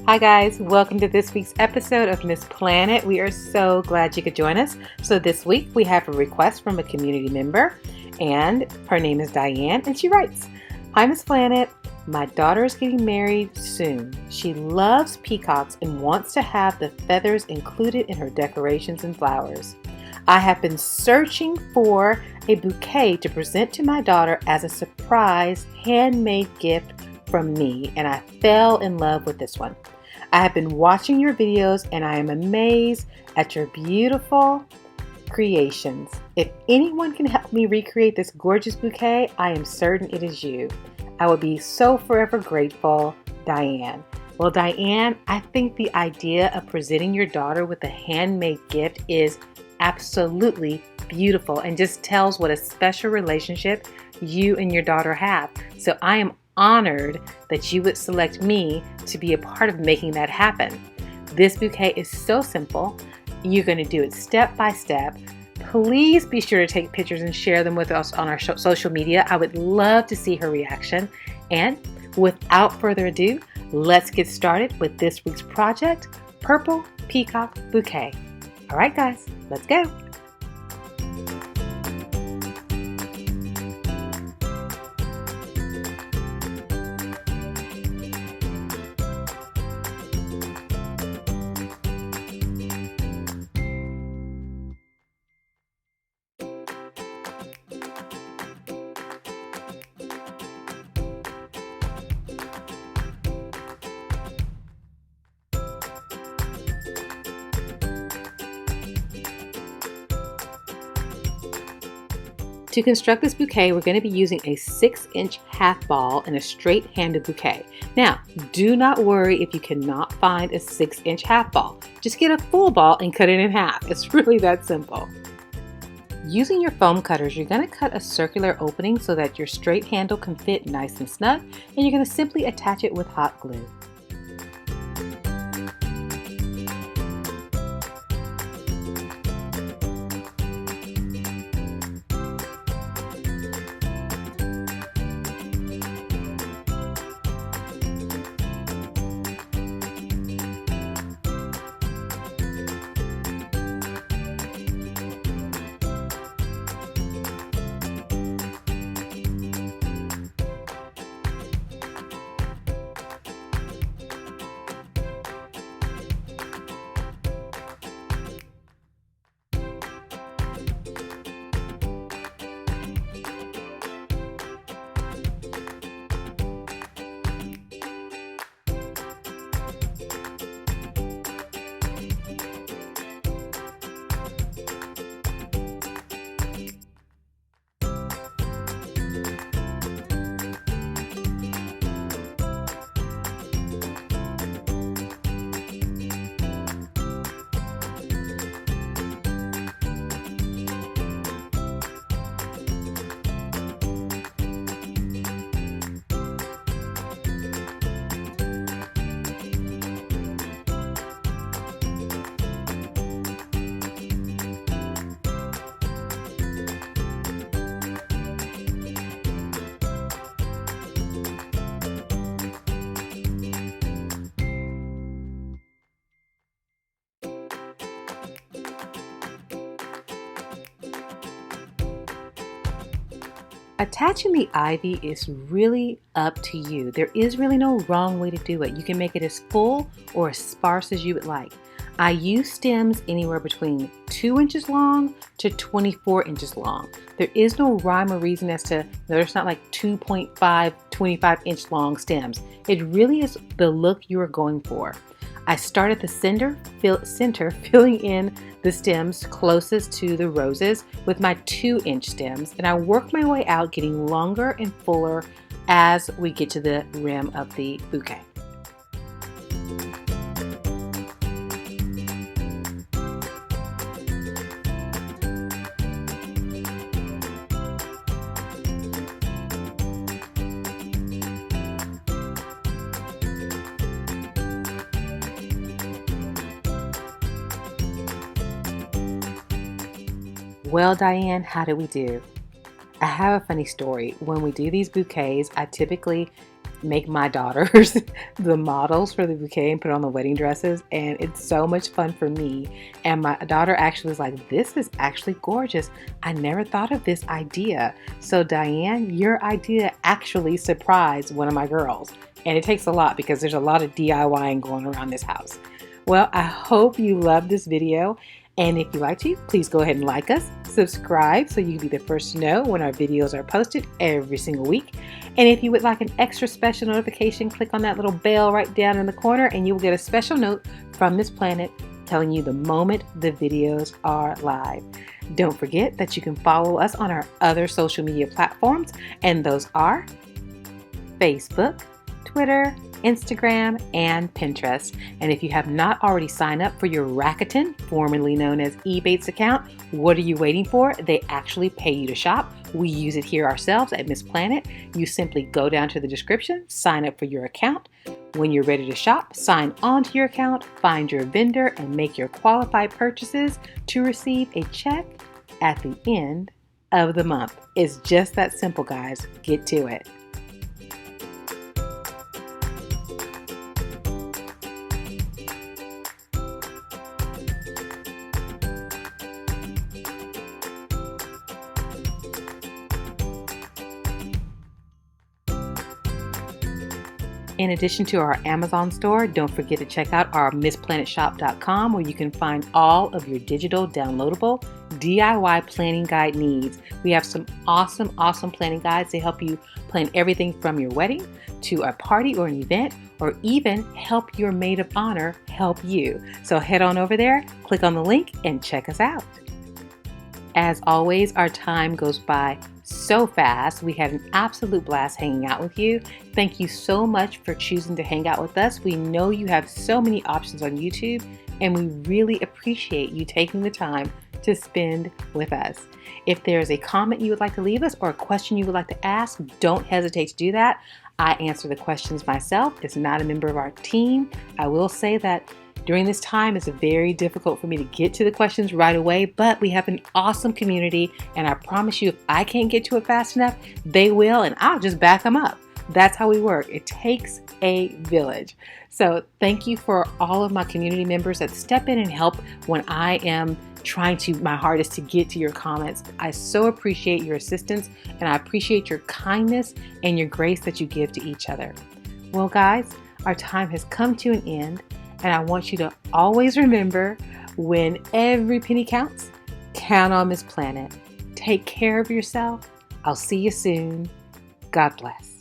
Hi guys, welcome to this week's episode of MissPlanIt. We are so glad you could join us. So this week we have a request from a community member, and her name is Diane, and she writes, "Hi MissPlanIt, my daughter is getting married soon. She loves peacocks and wants to have the feathers included in her decorations and flowers. I have been searching for a bouquet to present to my daughter as a surprise handmade gift from me, and I fell in love with this one. I have been watching your videos and I am amazed at your beautiful creations. If anyone can help me recreate this gorgeous bouquet, I am certain it is you. I will be so forever grateful, Diane." Well, Diane, I think the idea of presenting your daughter with a handmade gift is absolutely beautiful and just tells what a special relationship you and your daughter have. So I am honored that you would select me to be a part of making that happen. This bouquet is so simple. You're going to do it step by step. Please be sure to take pictures and share them with us on our social media. I would love to see her reaction. And without further ado, let's get started with this week's project, Purple Peacock Bouquet. All right, guys, let's go. To construct this bouquet, we're going to be using a 6-inch half ball and a straight-handed bouquet. Now, do not worry if you cannot find a 6-inch half ball. Just get a full ball and cut it in half. It's really that simple. Using your foam cutters, you're going to cut a circular opening so that your straight handle can fit nice and snug, and you're going to simply attach it with hot glue. Attaching the ivy is really up to you. There is really no wrong way to do it. You can make it as full or as sparse as you would like. I use stems anywhere between 2 inches long to 24 inches long. There is no rhyme or reason as to, there's not like 2.5, 25-inch long stems. It really is the look you are going for. I start at the center, filling in the stems closest to the roses with my 2-inch stems, and I work my way out, getting longer and fuller as we get to the rim of the bouquet. Well, Diane, how did we do? I have a funny story. When we do these bouquets, I typically make my daughters the models for the bouquet and put on the wedding dresses, and it's so much fun for me. And my daughter actually was like, this is actually gorgeous. I never thought of this idea. So Diane, your idea actually surprised one of my girls. And it takes a lot because there's a lot of DIYing going around this house. Well, I hope you love this video. And if you like to, please go ahead and like us, subscribe so you can be the first to know when our videos are posted every single week. And if you would like an extra special notification, click on that little bell right down in the corner and you will get a special note from MissPlanIt telling you the moment the videos are live. Don't forget that you can follow us on our other social media platforms, and those are Facebook, Twitter, Instagram, and Pinterest. And if you have not already signed up for your Rakuten, formerly known as Ebates account, what are you waiting for? They actually pay you to shop. We use it here ourselves at MissPlanIt. You simply go down to the description, sign up for your account. When you're ready to shop, sign on to your account, find your vendor, and make your qualified purchases to receive a check at the end of the month. It's just that simple, guys. Get to it. In addition to our Amazon store, don't forget to check out our MissPlanItShop.com, where you can find all of your digital downloadable DIY planning guide needs. We have some awesome planning guides to help you plan everything from your wedding to a party or an event, or even help your maid of honor help you. So head on over there, click on the link, and check us out. As always, our time goes by so fast. We had an absolute blast hanging out with you. Thank you so much for choosing to hang out with us. We know you have so many options on YouTube, and we really appreciate you taking the time to spend with us. If there's a comment you would like to leave us or a question you would like to ask, don't hesitate to do that. I answer the questions myself. It's not a member of our team. I will say that during this time, it's very difficult for me to get to the questions right away, but we have an awesome community, and I promise you, if I can't get to it fast enough, they will, and I'll just back them up. That's how we work. It takes a village. So thank you for all of my community members that step in and help when I am trying my hardest to get to your comments. I so appreciate your assistance, and I appreciate your kindness and your grace that you give to each other. Well, guys, our time has come to an end. And I want you to always remember, when every penny counts, count on MissPlanIt. Take care of yourself. I'll see you soon. God bless.